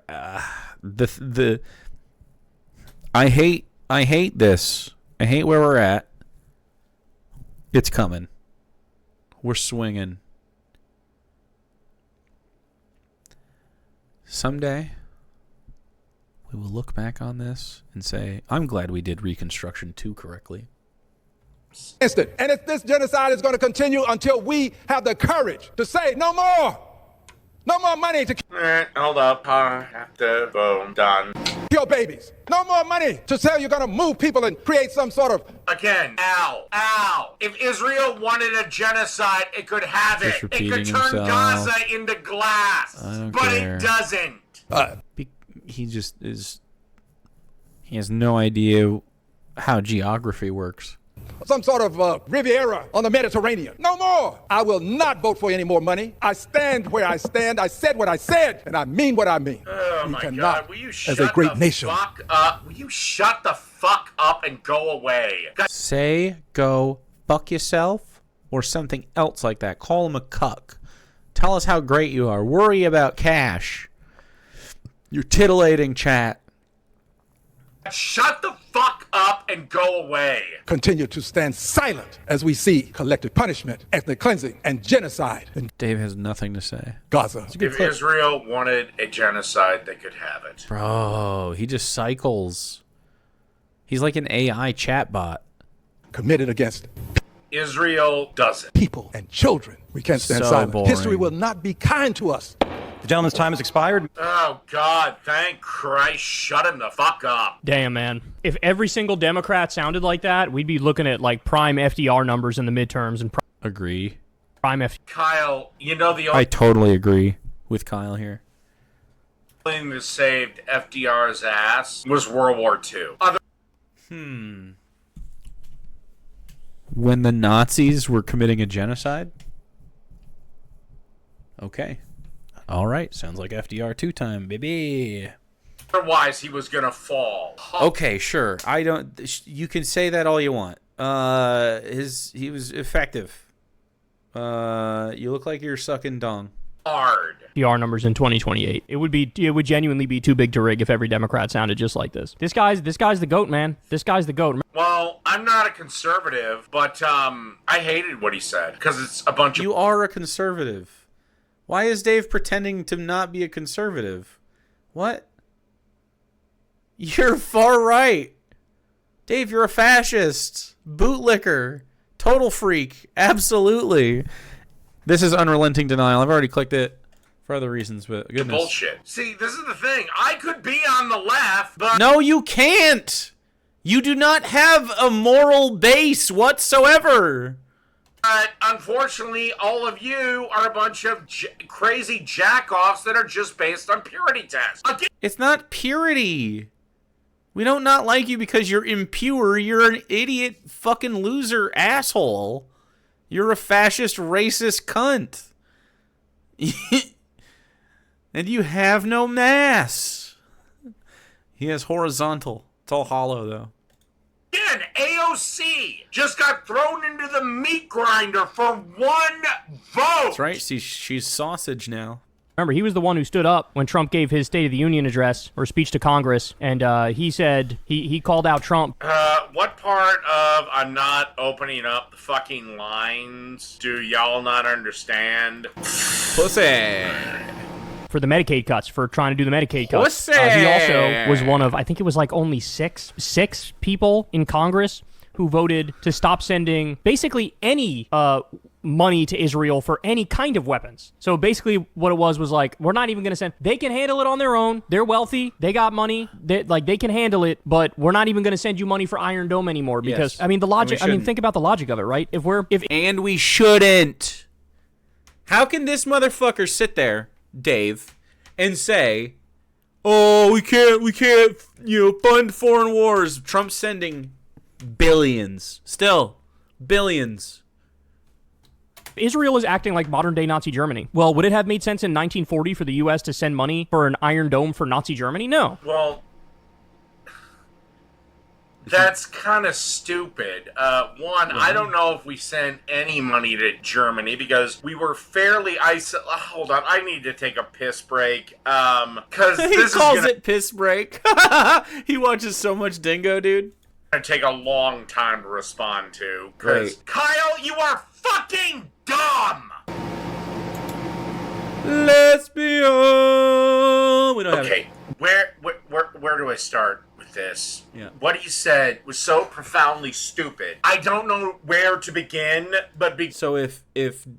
I hate I hate this. I hate where we're at. It's coming. We're swinging. Someday, we will look back on this and say, I'm glad we did Reconstruction 2 correctly. Instant. And if this genocide is going to continue until we have the courage to say no more. No more money to Hold up. Boom. Done. kill babies. No more money to say you're going to move people and create some sort of... Again, Al. If Israel wanted a genocide, it could have it. It could turn Gaza into glass. But it doesn't. He just is... He has no idea how geography works. Some sort of Riviera on the Mediterranean. No more. I will not vote for any more money. I stand where I stand. I said what I said, and I mean what I mean. Oh, my God. Will you shut as a great the nation. fuck up? Will you shut the fuck up and go away? Say, go, fuck yourself, or something else like that. Call him a cuck. Tell us how great you are. Worry about cash. You're titillating, chat. Shut the fuck up and go away. Continue to stand silent as we see collective punishment, ethnic cleansing, and genocide in Dave has nothing to say. Gaza. If Israel wanted a genocide, they could have it. Bro, he just cycles. He's like an AI chatbot. Committed against Israel doesn't. people and children. We can't stand So silent. boring. History will not be kind to us. The gentleman's time has expired. Oh, God, thank Christ. Shut him the fuck up. Damn, man. If every single Democrat sounded like that, we'd be looking at like prime FDR numbers in the midterms and Agree. prime FDR. Kyle, you know the I only totally agree with Kyle here. thing that saved FDR's ass was World War II. When the Nazis were committing a genocide? Okay. All right. Sounds like FDR 2 time, baby. Otherwise, he was gonna fall. Okay, sure. I don't. You can say that all you want. He was effective. You look like you're sucking dung. Hard. FDR numbers in 2028. It would genuinely be too big to rig if every Democrat sounded just like this. This guy's the goat, man. This guy's the goat. Well, I'm not a conservative, but I hated what he said because it's a bunch of. You are a conservative. Why is Dave pretending to not be a conservative? What? You're far right. Dave, you're a fascist. Bootlicker. Total freak. Absolutely. This is unrelenting denial. I've already clicked it for other reasons, but goodness. Bullshit. See, this is the thing. I could be on the left, but No, you can't. You do not have a moral base whatsoever. unfortunately, all of you are a bunch of crazy jack-offs that are just based on purity tests. Again, it's not purity. We don't not like you because you're impure. You're an idiot, fucking loser, asshole. You're a fascist, racist cunt. And you have no mass. He has horizontal. It's all hollow, though. Again, AOC just got thrown into the meat grinder for one vote. That's right. She's sausage now. Remember, he was the one who stood up when Trump gave his State of the Union address or speech to Congress, and he said he called out Trump. What part of I'm not opening up the fucking lines do y'all not understand? Pussy. For the Medicaid cuts, for trying to do the Medicaid cuts. Pussy. He also was one of, I think it was like only six people in Congress who voted to stop sending basically any money to Israel for any kind of weapons. So basically what it was like, we're not even going to send, they can handle it on their own. They're wealthy. They got money. They can handle it, but we're not even going to send you money for Iron Dome anymore because, yes. I mean, the logic, think about the logic of it, right? And we shouldn't. How can this motherfucker sit there, Dave, and say, oh, we can't, fund foreign wars. Trump's sending billions. Still, billions. Israel is acting like modern-day Nazi Germany. Well, would it have made sense in 1940 for the U.S. to send money for an Iron Dome for Nazi Germany? No. Well, That's kind of stupid. One, I don't know if we sent any money to Germany because we were fairly isolated. Hold on, I need to take a piss break. Because He calls it piss break. He watches so much Dingo, dude. Gonna take a long time to respond to. Great. Kyle, you are fucking dumb. Let's be on. We don't have Okay, where do I start with this? Yeah. What he said was so profoundly stupid. I don't know where to begin, but So if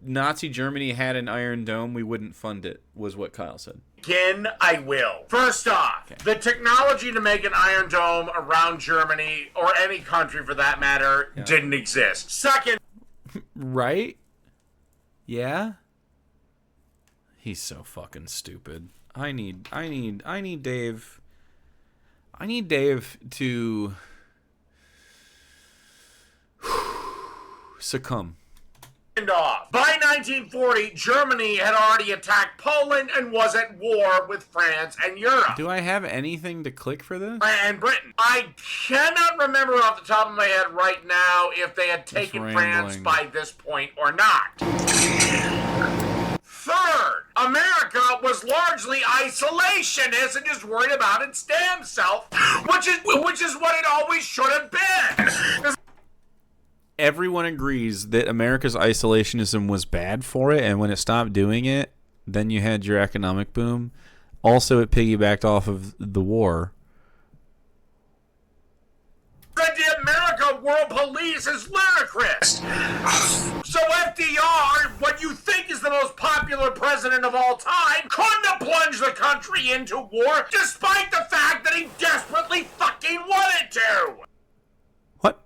Nazi Germany had an Iron Dome, we wouldn't fund it, was what Kyle said. begin, I will. First off, the technology to make an Iron Dome around Germany, or any country for that matter, didn't exist. Second, right? Yeah? He's so fucking stupid. I need Dave. I need Dave to succumb. off. By 1940, Germany had already attacked Poland and was at war with France and Europe. Do I have anything to click for this? And Britain. I cannot remember off the top of my head right now if they had taken France by this point or not. Third, America was largely isolationist and just worried about its damn self, which is what it always should have been. Everyone agrees that America's isolationism was bad for it, and when it stopped doing it, then you had your economic boom. Also, it piggybacked off of the war. The America World Police is ludicrous. So FDR, what you think is the most popular president of all time, couldn't have plunged the country into war despite the fact that he desperately fucking wanted to. What?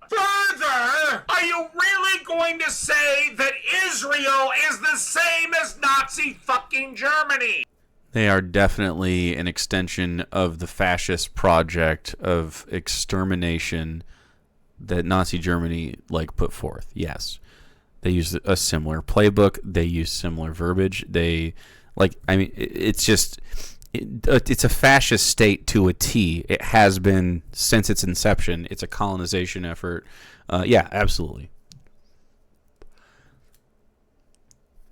Further, are you really going to say that Israel is the same as Nazi fucking Germany? They are definitely an extension of the fascist project of extermination that Nazi Germany put forth. Yes. They use a similar playbook. They use similar verbiage. It's just it's a fascist state to a T. It has been since its inception. It's a colonization effort. Yeah, absolutely.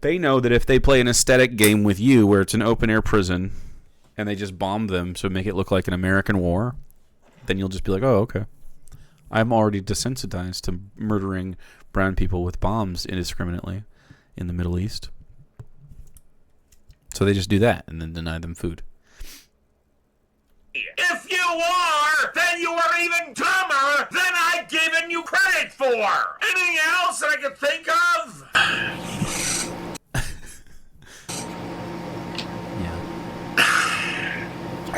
They know that if they play an aesthetic game with you where it's an open-air prison and they just bomb them to make it look like an American war, then you'll just be like, oh, okay. I'm already desensitized to murdering brown people with bombs indiscriminately in the Middle East. So they just do that and then deny them food. If you are, then you are even dumber than I've given you credit for. Anything else that I can think of?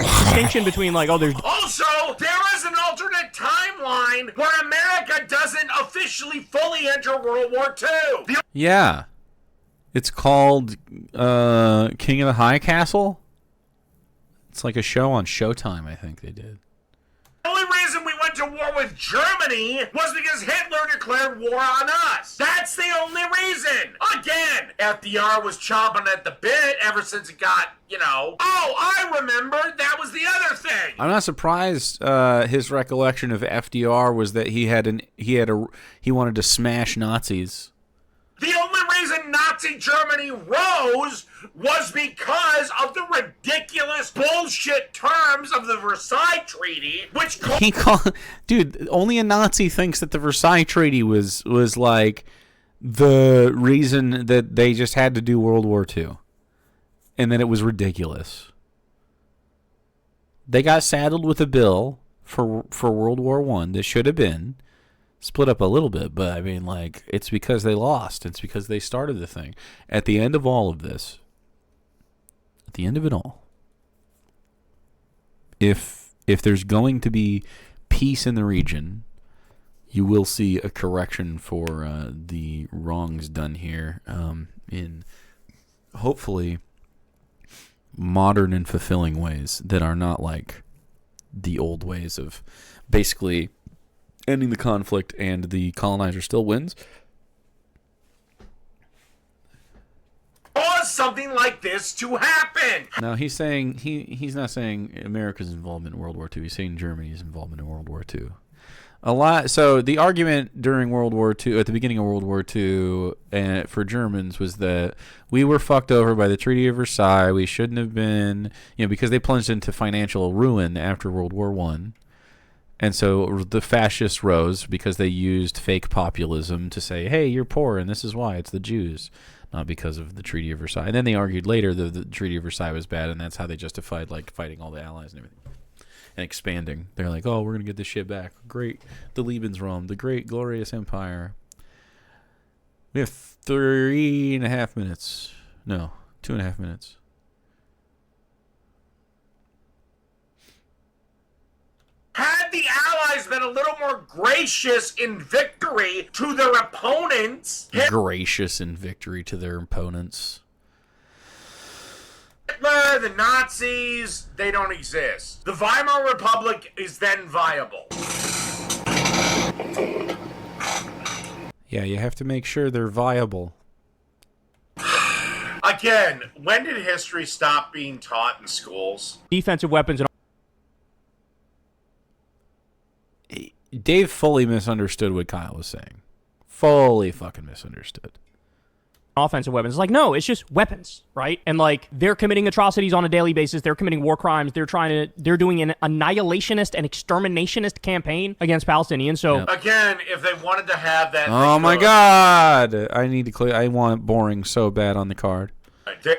Distinction between there's Also, there is an alternate timeline where America doesn't officially fully enter World War II. Yeah. It's called King of the High Castle. It's like a show on Showtime, I think they did. The only reason we went to war with Germany was because Hitler declared war on us. That's the only reason. Again, FDR was chomping at the bit ever since it got, Oh, I remember. That was the other thing. I'm not surprised his recollection of FDR was that he wanted to smash Nazis. The only reason Nazi Germany rose was because of the ridiculous bullshit terms of the Versailles Treaty, which dude, only a Nazi thinks that the Versailles Treaty was like the reason that they just had to do World War II, and that it was ridiculous. They got saddled with a bill for World War I that should have been split up a little bit, but I mean, it's because they lost. It's because they started the thing. At the end of all of this, at the end of it all, if there's going to be peace in the region, you will see a correction for the wrongs done here in hopefully modern and fulfilling ways that are not like the old ways of basically ending the conflict and the colonizer still wins. Cause something like this to happen. Now he's saying he's not saying America's involvement in World War II. He's saying Germany's involvement in World War II. A lot. So the argument during World War II, at the beginning of World War II, for Germans was that we were fucked over by the Treaty of Versailles. We shouldn't have been, because they plunged into financial ruin after World War I. And so the fascists rose because they used fake populism to say, hey, you're poor, and this is why. It's the Jews, not because of the Treaty of Versailles. And then they argued later that the Treaty of Versailles was bad, and that's how they justified like fighting all the Allies and everything. And expanding. They're like, oh, we're going to get this shit back. Great. The Lebensraum, the great glorious empire. We have 3.5 minutes. No, 2.5 minutes. Had the Allies been a little more gracious in victory to their opponents... Gracious in victory to their opponents. Hitler, the Nazis, they don't exist. The Weimar Republic is then viable. Yeah, you have to make sure they're viable. Again, when did history stop being taught in schools? Defensive weapons and Dave fully misunderstood what Kyle was saying. Fully fucking misunderstood. offensive weapons. It's like, no, it's just weapons, right? And like, they're committing atrocities on a daily basis. They're committing war crimes. They're doing an annihilationist and exterminationist campaign against Palestinians. So again, if they wanted to have that, oh my God, I need to clear. I want boring so bad on the card.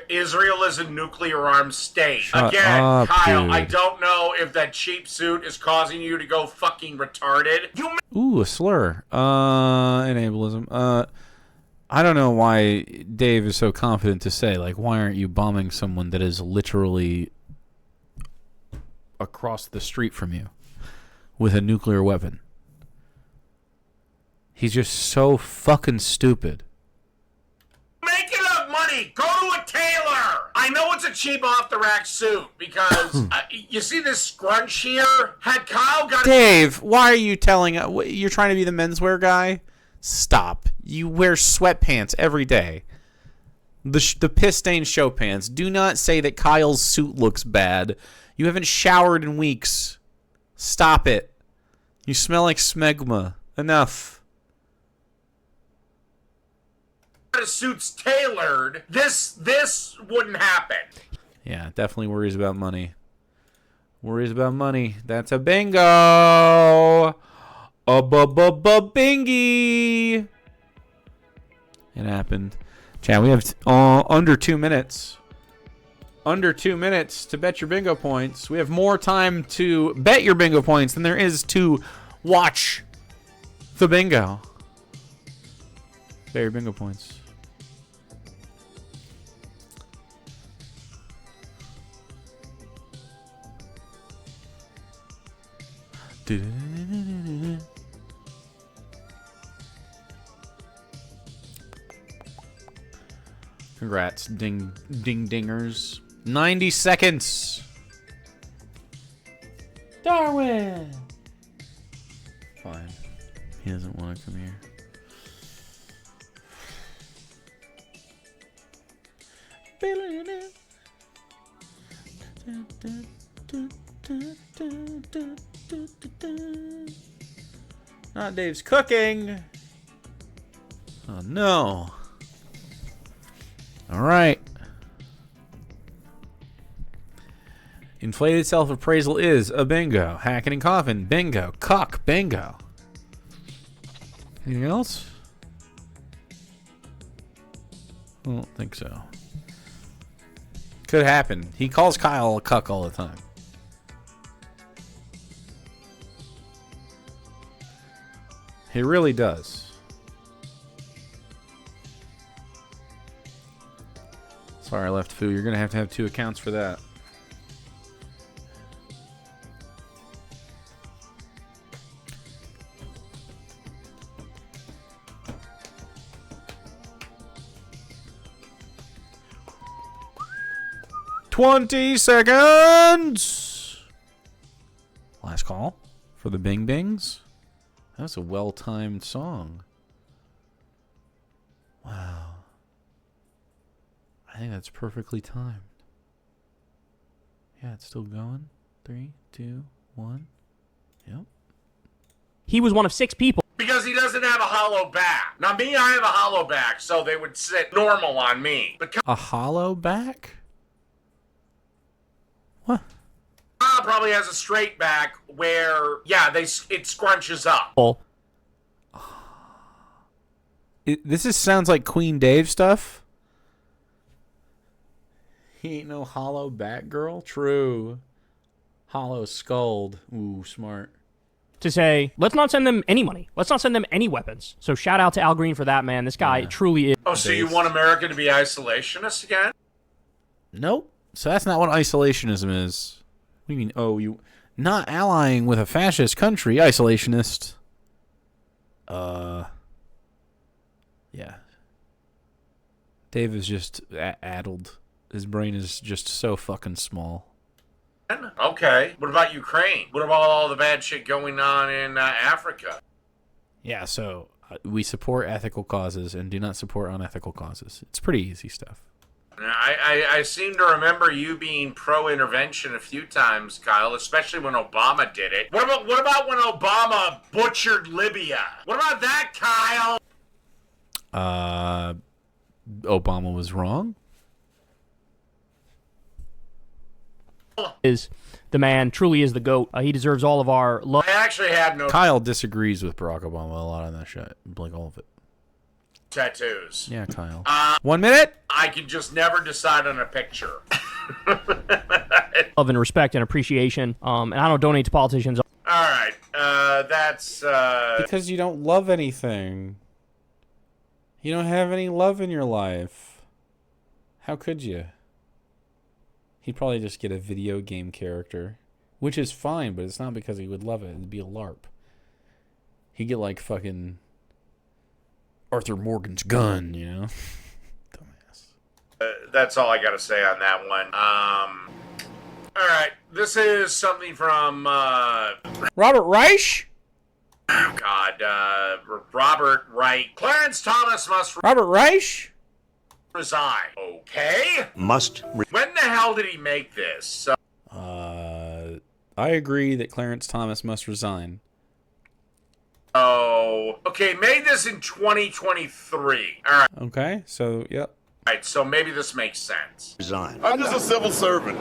Israel is a nuclear armed state. Shut Again, up, Kyle, dude. I don't know if that cheap suit is causing you to go fucking retarded. Ooh, a slur. Enablism. I don't know why Dave is so confident to say, like, why aren't you bombing someone that is literally across the street from you with a nuclear weapon? He's just so fucking stupid. Make enough money. Go to a tailor. I know it's a cheap off-the-rack suit because you see this scrunch here? Had Kyle got Dave, why are you telling... You're trying to be the menswear guy? Stop. You wear sweatpants every day. The piss-stained show pants. Do not say that Kyle's suit looks bad. You haven't showered in weeks. Stop it. You smell like smegma. Enough. suits tailored, this wouldn't happen. Yeah, definitely worries about money. Worries about money. That's a bingo. Bingy. It happened. Chad, we have under 2 minutes. Under 2 minutes to bet your bingo points. We have more time to bet your bingo points than there is to watch the bingo. Bet your bingo points. Congrats, dingers. 90 seconds. Darwin. Fine. He doesn't want to come here. Not Dave's cooking. Oh no. All right. Inflated self-appraisal is a bingo. Hacking and coughing, bingo. Cock, bingo. Anything else? I don't think so. Could happen. He calls Kyle a cuck all the time. He really does. Sorry, I left Foo. You're going to have 2 accounts for that. "20 seconds. Last call for the Bing Bings. That's a well-timed song. Wow. I think that's perfectly timed. Yeah, it's still going. 3, 2, 1. Yep. He was one of 6 people. Because he doesn't have a hollow back. Now, me, I have a hollow back, so they would sit normal on me. But A hollow back? What? Kyle probably has a straight back where, yeah, it scrunches up. This sounds like Queen Dave stuff. He ain't no hollow back girl. True. Hollow skulled. Ooh, smart. To say, let's not send them any money. Let's not send them any weapons. So shout out to Al Green for that, man. This guy truly is. Oh, so you want America to be isolationist again? Nope. So that's not what isolationism is. What do you mean? Oh, you not allying with a fascist country, isolationist. Yeah. Dave is just addled. His brain is just so fucking small. Okay. What about Ukraine? What about all the bad shit going on in Africa? Yeah, so we support ethical causes and do not support unethical causes. It's pretty easy stuff. I seem to remember you being pro-intervention a few times, Kyle, especially when Obama did it. What about when Obama butchered Libya? What about that, Kyle? Obama was wrong. Is the man truly is the GOAT. He deserves all of our love. I actually had no Kyle disagrees with Barack Obama a lot on that shit. Like all of it. tattoos. Yeah, Kyle. 1 minute? I can just never decide on a picture. Love and respect and appreciation. And I don't donate to politicians. All right. That's... Because you don't love anything. You don't have any love in your life. How could you? He'd probably just get a video game character, which is fine, but it's not because he would love it. It'd be a LARP. He'd get like fucking Arthur Morgan's gun, you know? Dumbass. That's all I got to say on that one. All right. This is something from... Robert Reich? Oh, God. Robert Reich. Clarence Thomas must... Robert Reich? Resign. Okay. When the hell did he make this? I agree that Clarence Thomas must resign. Oh, okay. Made this in 2023. All right. Okay, so yep. All right. So maybe this makes sense. Resign. I'm just a civil servant.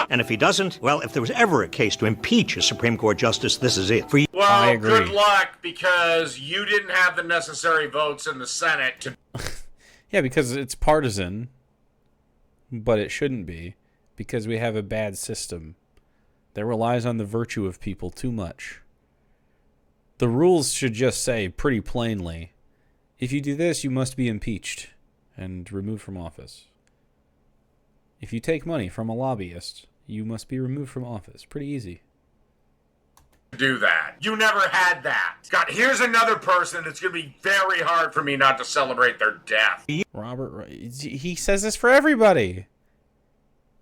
And if he doesn't, well, if there was ever a case to impeach a Supreme Court justice, this is it. Well, good luck, because you didn't have the necessary votes in the Senate to... Yeah, because it's partisan, but it shouldn't be, because we have a bad system that relies on the virtue of people too much. The rules should just say pretty plainly, if you do this, you must be impeached and removed from office. If you take money from a lobbyist, you must be removed from office. Pretty easy. Do that. You never had that. God, here's another person that's going to be very hard for me not to celebrate their death. Robert, he says this for everybody.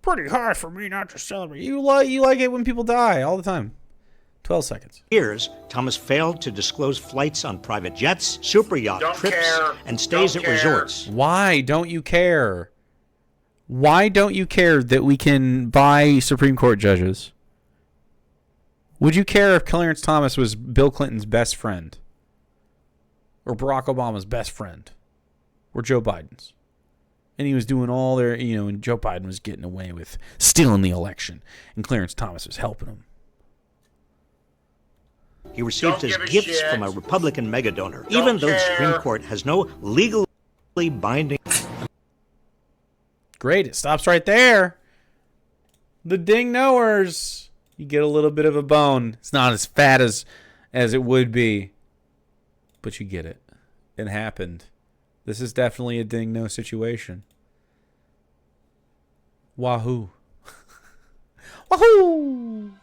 Pretty hard for me not to celebrate. You like it when people die all the time. 12 seconds. Years, Thomas failed to disclose flights on private jets, super yacht trips, and stays at resorts. Why don't you care? Why don't you care that we can buy Supreme Court judges? Would you care if Clarence Thomas was Bill Clinton's best friend? Or Barack Obama's best friend? Or Joe Biden's? And he was doing all their, and Joe Biden was getting away with stealing the election. And Clarence Thomas was helping him. He received his gifts from a Republican megadonor, even though the Supreme Court has no legally binding... Great, it stops right there. The ding knowers. You get a little bit of a bone. It's not as fat as it would be. But you get it. It happened. This is definitely a ding no situation. Wahoo. Wahoo!